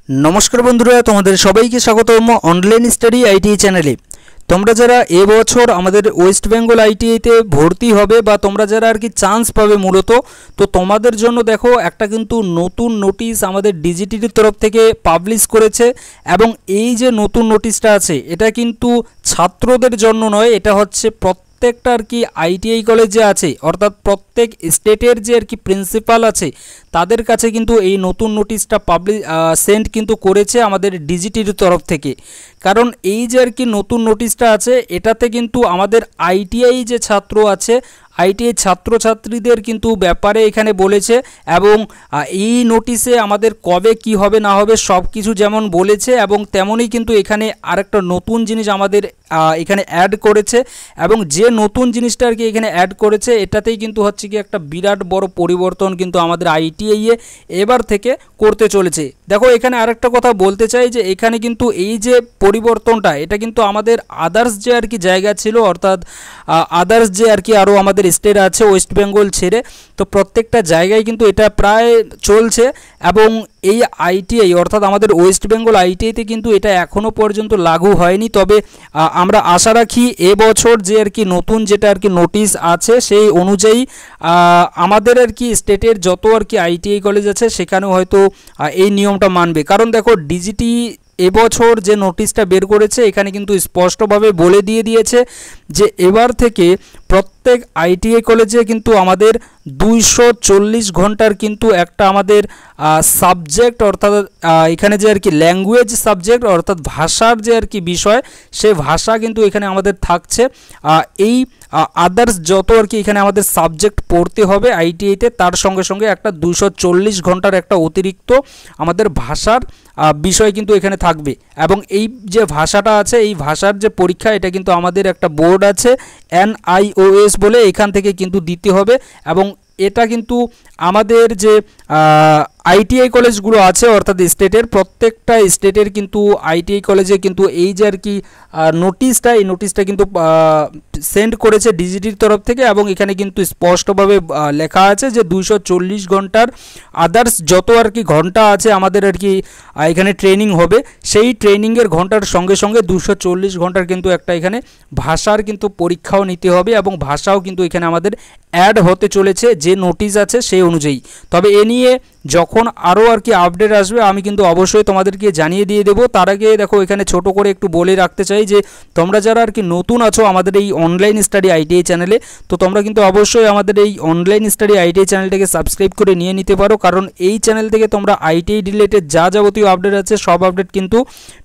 नमस्कार बंधुरा तुम्हारे सबाइके स्वागतम ऑनलाइन स्टाडी आईटीआई चैनेले। তোমরা যারা এবছর আমাদের ওয়েস্ট বেঙ্গল আইটিআইতে ভর্তি হবে বা তোমরা যারা আর কি চান্স পাবে মূলত, তো তোমাদের জন্য দেখো একটা কিন্তু নতুন নোটিশ আমাদের ডিজিটির তরফ থেকে পাবলিশ করেছে। এবং এই যে নতুন নোটিশটা আছে এটা কিন্তু ছাত্রদের জন্য নয়, এটা হচ্ছে প্রত্যেকটা আর কি আইটিআই কলেজ যে আছে অর্থাৎ প্রত্যেক স্টেটের যে আর কি প্রিন্সিপাল আছে তাদের কাছে কিন্তু এই নতুন নোটিশটা সেন্ড কিন্তু করেছে আমাদের ডিজিটির তরফ থেকে। কারণ এই যে আর কি নতুন নোটিশটা আছে এটাতে কিন্তু আমাদের আইটিআই যে ছাত্র আছে আইটিআই ছাত্রছাত্রীদের কিন্তু ব্যাপারে এখানে বলেছে। এবং এই নোটিশে আমাদের কবে কি হবে না হবে সব কিছু যেমন বলেছে এবং তেমনই কিন্তু এখানে আরেকটা নতুন জিনিস আমাদের এখানে অ্যাড করেছে। এবং যে নতুন জিনিসটা আর কি এখানে অ্যাড করেছে এটাতেই কিন্তু হচ্ছে কি একটা বিরাট বড় পরিবর্তন কিন্তু আমাদের আইটিআইয়ে এবার থেকে করতে চলেছে। দেখো এখানে আরেকটা কথা বলতে চাই যে এখানে কিন্তু এই যে পরিবর্তনটা এটা কিন্তু আমাদের আদার্স যে আর কি জায়গা ছিল অর্থাৎ আদার্স যে আর কি আরও আমাদের স্টেট আছে ওয়েস্ট বেঙ্গল ছেড়ে, তো প্রত্যেকটা জায়গায় কিন্তু এটা প্রায় চলছে। এবং এই আইটিআই অর্থাৎ আমাদের ওয়েস্ট বেঙ্গল আইটিআইতে কিন্তু এটা এখনও পর্যন্ত লাগু হয়নি। তবে আমরা আশা রাখি এবছর যে আর কি নতুন যেটা আর কি নোটিশ আছে সেই অনুযায়ী আমাদের আর কি স্টেটের যত আর কি আইটিআই কলেজ আছে সেখানেও হয়তো এই নিয়মটা মানবে। কারণ দেখো ডিজিটি এবছর যে নোটিশটা বের করেছে এখানে কিন্তু স্পষ্টভাবে বলে দিয়েছে যে এবার থেকে প্রত্যেক আইটিআই কলেজে কিন্তু আমাদের 240 ঘন্টার কিন্তু একটা আমাদের সাবজেক্ট অর্থাৎ এখানে যে আর কি ল্যাঙ্গুয়েজ সাবজেক্ট অর্থাৎ ভাষার যে আর কি বিষয় সে ভাষা কিন্তু এখানে আমাদের থাকছে। এই আদার্স যত আর কি এখানে আমাদের সাবজেক্ট পড়তে হবে আইটিআইতে তার সঙ্গে সঙ্গে একটা 240 ঘন্টার একটা অতিরিক্ত আমাদের ভাষার বিষয় কিন্তু এখানে থাকবে। এবং এই যে ভাষাটা আছে এই ভাষার যে পরীক্ষা এটা কিন্তু আমাদের একটা বোর্ড আছে NIOS বলে, এখান থেকে কিন্তু দিতে হবে। এবং এটা কিন্তু আমাদের যে আইটিআই কলেজগুলো আছে অর্থাৎ স্টেটের প্রত্যেকটা স্টেটের কিন্তু আইটিআই কলেজে কিন্তু এই যে আর কি এই নোটিশটা কিন্তু সেন্ড করেছে ডিজিটির তরফ থেকে। এবং এখানে কিন্তু স্পষ্টভাবে লেখা আছে যে 240 ঘন্টার আদার্স যত আর কি ঘন্টা আছে আমাদের আর কি এখানে ট্রেনিং হবে সেই ট্রেনিংয়ের ঘন্টার সঙ্গে সঙ্গে 240 ঘন্টার কিন্তু একটা এখানে ভাষার কিন্তু পরীক্ষাও নিতে হবে এবং ভাষাও কিন্তু এখানে আমাদের অ্যাড হতে চলেছে যে নোটিশ আছে সেই অনুযায়ী। তবে এ নিয়ে যখন আরও আর কি আপডেট আসবে আমি কিন্তু অবশ্যই তোমাদেরকে জানিয়ে দিয়ে দেবো। তার আগে দেখো এখানে ছোট করে একটু বলে রাখতে চাই যে তোমরা যারা আর কি নতুন আছো আমাদের এই অনলাইন স্টাডি আইটিআই চ্যানেলে, তো তোমরা কিন্তু অবশ্যই আমাদের এই অনলাইন স্টাডি আইটিআই চ্যানেলটাকে সাবস্ক্রাইব করে নিয়ে নিতে পারো। কারণ এই চ্যানেল থেকে তোমরা আইটিআই রিলেটেড যা যাবতীয় আপডেট আছে সব আপডেট কিন্তু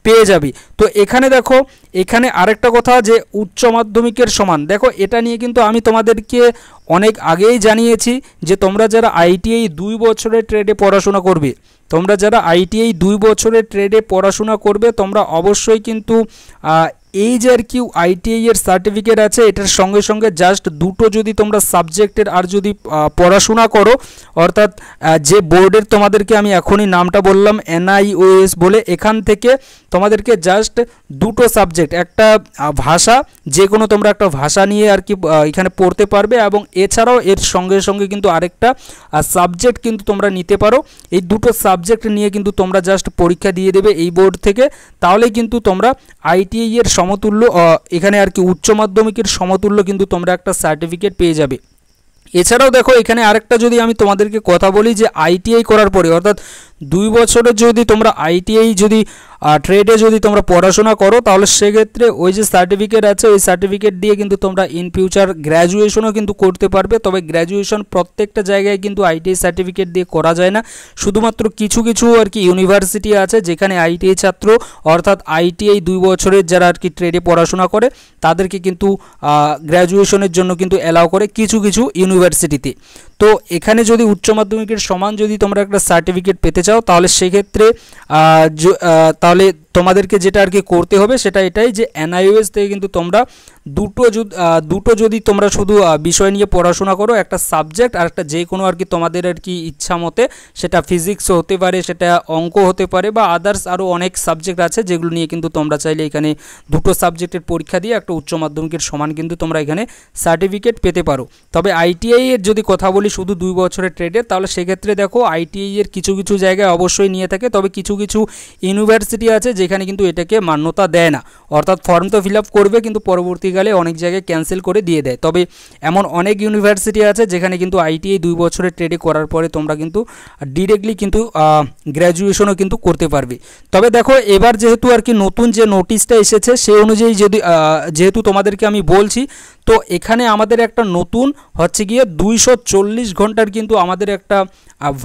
পেয়ে যাবে। তো এখানে দেখো এখানে আরেকটা কথা যে উচ্চ মাধ্যমিকের সমান, দেখো এটা নিয়ে কিন্তু আমি তোমাদেরকে অনেক আগেই জানিয়েছি যে তোমরা যারা আইটিআই 2 বছরের ট্রেডে পড়াশোনা করবে তোমরা অবশ্যই কিন্তু এই যে আর কি আইটিআই এর সার্টিফিকেট আছে এটার সঙ্গে সঙ্গে জাস্ট দুটো যদি তোমরা সাবজেক্টের আর যদি পড়াশোনা করো অর্থাৎ যে বোর্ডের তোমাদেরকে আমি এখনই নামটা বললাম NIOS বলে, এখান থেকে তোমাদেরকে জাস্ট দুটো সাবজেক্ট একটা ভাষা যে কোনো তোমরা একটা ভাষা নিয়ে আর কি এখানে পড়তে পারবে এবং এছাড়াও এর সঙ্গে সঙ্গে কিন্তু আরেকটা সাবজেক্ট কিন্তু তোমরা নিতে পারো। এই দুটো সাবজেক্ট নিয়ে কিন্তু তোমরা জাস্ট পরীক্ষা দিয়ে দেবে এই বোর্ড থেকে, তাহলেই কিন্তু তোমরা আইটিআই এর সমতুল্য এখানে আর কি উচ্চ মাধ্যমিকের সমতুল্য কিন্তু তোমরা একটা সার্টিফিকেট পেয়ে যাবে। এছাড়াও দেখো এখানে আরেকটা যদি আমি তোমাদেরকে কথা বলি যে আইটিআই করার পরে অর্থাৎ 2 বছরের যদি তোমরা আইটিআই যদি ট্রেডে যদি তোমরা পড়াশোনা করো তাহলে সেক্ষেত্রে ওই যে সার্টিফিকেট আছে ওই সার্টিফিকেট দিয়ে কিন্তু তোমরা ইন ফিউচার গ্র্যাজুয়েশনও কিন্তু করতে পারবে। তবে গ্র্যাজুয়েশন প্রত্যেকটা জায়গায় কিন্তু আইটিআই সার্টিফিকেট দিয়ে করা যায় না, শুধুমাত্র কিছু কিছু আর কি ইউনিভার্সিটি আছে যেখানে আইটিআই ছাত্র অর্থাৎ আইটিআই 2 বছরের যারা আর কি ট্রেডে পড়াশোনা করে তাদেরকে কিন্তু গ্র্যাজুয়েশনের জন্য কিন্তু অ্যালাউ করে কিছু কিছু ইউনিভার্সিটিতে। তো এখানে যদি উচ্চ মাধ্যমিকের সমান যদি তোমরা একটা সার্টিফিকেট পেতে চাও তাহলে সেক্ষেত্রে তাহলে তোমাদেরকে যেটা আর কি করতে হবে সেটা এটাই যে এনআইওএস থেকে কিন্তু তোমরা দুটো যদি তোমরা শুধু বিষয় নিয়ে পড়াশোনা করো, একটা সাবজেক্ট আর একটা যে কোনো আর কি তোমাদের আর কি ইচ্ছা মতে, সেটা ফিজিক্স হতে পারে, সেটা অঙ্ক হতে পারে বা আদার্স আরও অনেক সাবজেক্ট আছে যেগুলো নিয়ে কিন্তু তোমরা চাইলে এখানে দুটো সাবজেক্টের পরীক্ষা দিয়ে একটা উচ্চ মাধ্যমিকের সমান কিন্তু তোমরা এখানে সার্টিফিকেট পেতে পারো। তবে আইটিআই এর যদি কথা বলি শুধু 2 বছরের ট্রেডের, তাহলে সেক্ষেত্রে দেখো আইটিআই এর কিছু কিছু জায়গায় অবশ্যই নিয়ে থাকে, তবে কিছু কিছু ইউনিভার্সিটি আছে যেখানে কিন্তু এটাকে মান্যতা দেয় না, অর্থাৎ ফর্ম তো ফিল আপ করবে কিন্তু পরবর্তীকালে অনেক জায়গায় ক্যান্সেল করে দিয়ে দেয়। তবে এমন অনেক ইউনিভার্সিটি আছে যেখানে কিন্তু আইটিআই 2 বছরের ট্রেডে করার পরে তোমরা কিন্তু ডিরেক্টলি কিন্তু গ্র্যাজুয়েশনও কিন্তু করতে পারবে। তবে দেখো এবার যেহেতু আর কি নতুন যে নোটিশটা এসেছে সেই অনুযায়ী যদি যেহেতু তোমাদেরকে আমি বলছি, তো এখানে আমাদের একটা নতুন হচ্ছে গিয়ে 240 ঘন্টার কিন্তু আমাদের একটা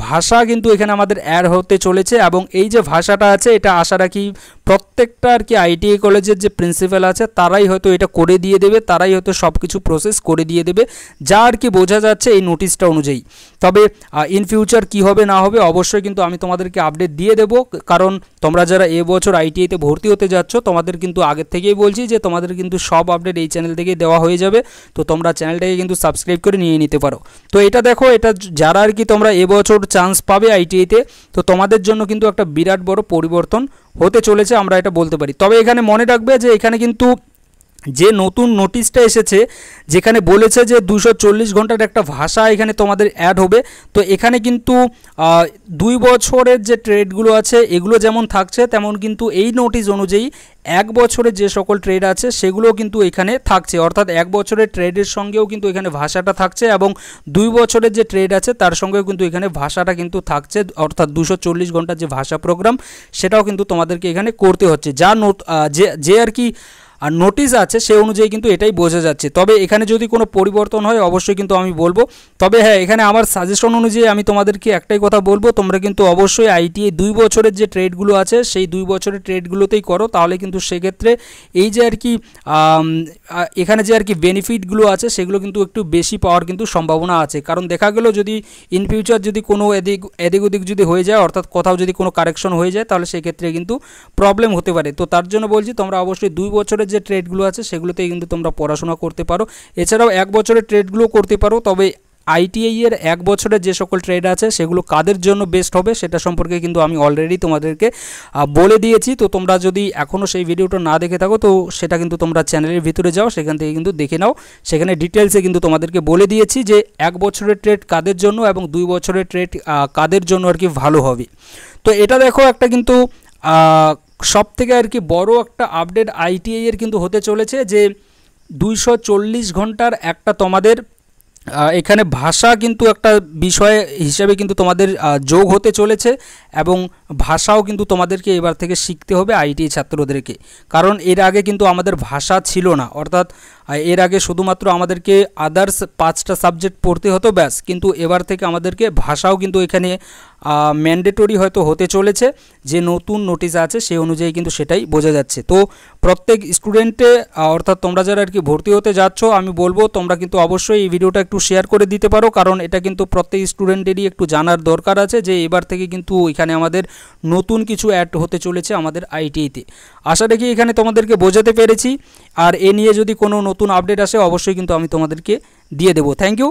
ভাষা কিন্তু এখানে আমাদের অ্যাড হতে চলেছে। এবং এই যে ভাষাটা আছে এটা আশা রাখি প্রত্যেকটা আর কি আইটিআই কলেজের যে প্রিন্সিপাল আছে তারাই হয়তো এটা করে দিয়ে দেবে, তারাই হয়তো সব কিছু প্রসেস করে দিয়ে দেবে, যা আর কি বোঝা যাচ্ছে এই নোটিশটা অনুযায়ী। তবে ইন ফিউচার কি হবে না হবে অবশ্যই কিন্তু আমি তোমাদেরকে আপডেট দিয়ে দেবো, কারণ তোমরা যারা এবছর আইটিআইতে ভর্তি হতে যাচ্ছ তোমাদের কিন্তু আগের থেকেই বলছি যে তোমাদের কিন্তু সব আপডেট এই চ্যানেল থেকেই দেওয়া হয়ে যাবে। তো তোমরা চ্যানেলটাকে কিন্তু সাবস্ক্রাইব করে নিয়ে নিতে পারো। তো এটা দেখো, এটা যারা আর কি তোমরা এবছর চান্স পাবে আইটিআইতে, তো তোমাদের জন্য কিন্তু একটা বিরাট বড় পরিবর্তন হতে চলেছে, আমরা এটা বলতে পারি। তবে এখানে মনে রাখবে যে এখানে কিন্তু যে নতুন নোটিশটা এসেছে যেখানে বলেছে যে 240 ঘন্টার একটা ভাষা এখানে তোমাদের অ্যাড হবে, তো এখানে কিন্তু 2 বছরের যে ট্রেডগুলো আছে এগুলো যেমন থাকছে, তেমন কিন্তু এই নোটিশ অনুযায়ী 1 বছরের যে সকল ট্রেড আছে সেগুলো কিন্তু এখানে থাকছে, অর্থাৎ 1 বছরের ট্রেডের সঙ্গেও কিন্তু এখানে ভাষাটা থাকছে এবং 2 বছরের যে ট্রেড আছে তার সঙ্গেও কিন্তু এখানে ভাষাটা কিন্তু থাকছে, অর্থাৎ 240 ঘন্টার যে ভাষা প্রোগ্রাম সেটাও কিন্তু তোমাদেরকে এখানে করতে হচ্ছে, যা যে আর কি আর নোটিশ আছে সেই অনুযায়ী কিন্তু এটাই বোঝা যাচ্ছে। তবে এখানে যদি কোনো পরিবর্তন হয় অবশ্যই কিন্তু আমি বলবো। তবে হ্যাঁ, এখানে আমার সাজেশন অনুযায়ী আমি তোমাদেরকে একটাই কথা বলবো, তোমরা কিন্তু অবশ্যই আইটিআই 2 বছরের যে ট্রেডগুলো আছে সেই 2 বছরের ট্রেডগুলোতেই করো, তাহলে কিন্তু সেক্ষেত্রে এই যে আর কি এখানে যে আর কি বেনিফিটগুলো আছে সেগুলো কিন্তু একটু বেশি পাওয়ার কিন্তু সম্ভাবনা আছে। কারণ দেখা গেল যদি ইন ফিউচার যদি কোনো এদিক ওদিক যদি হয়ে যায়, অর্থাৎ কোথাও যদি কোনো কারেকশন হয়ে যায়, তাহলে সেক্ষেত্রে কিন্তু প্রবলেম হতে পারে। তো তার জন্য বলছি তোমরা অবশ্যই 2 বছরের যে ট্রেডগুলো আছে সেগুলোতেই কিন্তু তোমরা পড়াশোনা করতে পারো। এছাড়াও 1 বছরের ট্রেডগুলো করতে পারো। তবে আইটিআই এর 1 বছরের যে সকল ট্রেড আছে সেগুলো কাদের জন্য বেস্ট হবে সেটা সম্পর্কে কিন্তু আমি অলরেডি তোমাদেরকে বলে দিয়েছি। তো তোমরা যদি এখনও সেই ভিডিওটা না দেখে থাকো তো সেটা কিন্তু তোমরা চ্যানেলের ভিতরে যাও, সেখান থেকে কিন্তু দেখে নাও। সেখানে ডিটেলসে কিন্তু তোমাদেরকে বলে দিয়েছি যে 1 বছরের ট্রেড কাদের জন্য এবং 2 বছরের ট্রেড কাদের জন্য আর কি ভালো হবে। তো এটা দেখো একটা কিন্তু সব থেকে আর কি বড় একটা আপডেট আইটিআই এর কিন্তু হতে চলেছে যে 240 ঘন্টার একটা তোমাদের এখানে ভাষা কিন্তু একটা বিষয় হিসেবে কিন্তু তোমাদের যোগ হতে চলেছে এবং ভাষাও কিন্তু তোমাদেরকে এবার থেকে শিখতে হবে আইটিআই ছাত্রদেরকে। কারণ এর আগে কিন্তু আমাদের ভাষা ছিল না, অর্থাৎ এর আগে শুধুমাত্র আমাদেরকে আদার্স 5টা সাবজেক্ট পড়তে হতো ব্যাস, কিন্তু এবার থেকে আমাদেরকে ভাষাও কিন্তু এখানে ম্যান্ডেটরি হয়তো হতে চলেছে। যে নতুন নোটিশ আছে সেই অনুযায়ী কিন্তু সেটাই বোঝা যাচ্ছে। তো প্রত্যেক স্টুডেন্টে অর্থাৎ তোমরা যারা আর কি ভর্তি হতে যাচ্ছ আমি বলবো তোমরা কিন্তু অবশ্যই এই ভিডিওটা একটু শেয়ার করে দিতে পারো, কারণ এটা কিন্তু প্রত্যেক স্টুডেন্টেরই একটু জানার দরকার আছে যে এবার থেকে কিন্তু এখানে আমাদের নতুন কিছু অ্যাড হতে চলেছে আমাদের আইটিআইতে। আশা রাখি এখানে তোমাদেরকে বোঝাতে পেরেছি, আর এ নিয়ে যদি কোনো নতুন আপডেট আসে অবশ্যই কিন্তু আমি তোমাদেরকে দিয়ে দেবো। Thank you.